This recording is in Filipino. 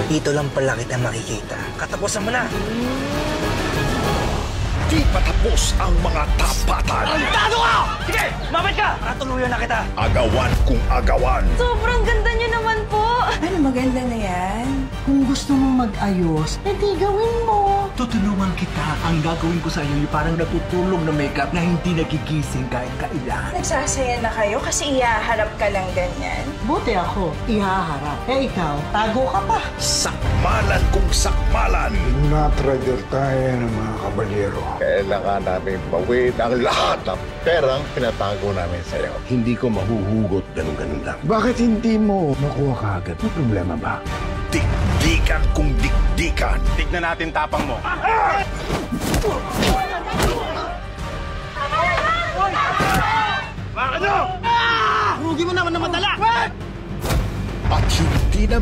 Dito lang pala kita makikita. Katapusan mo na. Di patapos ang mga tapatan. Tado ka! Sige, mabit ka! Katuluyan na kita. Agawan kung agawan. Sobrang ganda niyo naman po. Ano, maganda na yan? Kung gusto mong mag-ayos, edi gawin mo. Tutulungan kita. Ang gagawin ko sa iyo yung parang natutulog na makeup na hindi nagigising kahit kailan. Nagsasaya na kayo kasi ihaharap ka lang ganyan. Buti ako, ihaharap. Eh ikaw, tago ka pa. Sakmalan kung sakmalan. Na-trigger tayo ng mga kabalyero. Kailangan namin bawiin ang lahat ng perang pinatago namin sa iyo. Hindi ko mahuhugot ganun-ganun lang. Bakit hindi mo makuha ka agad? May problema ba? Dikdikan kung dikdikan. Tignan natin tapang mo. Rugi mo naman na madala! At hindi na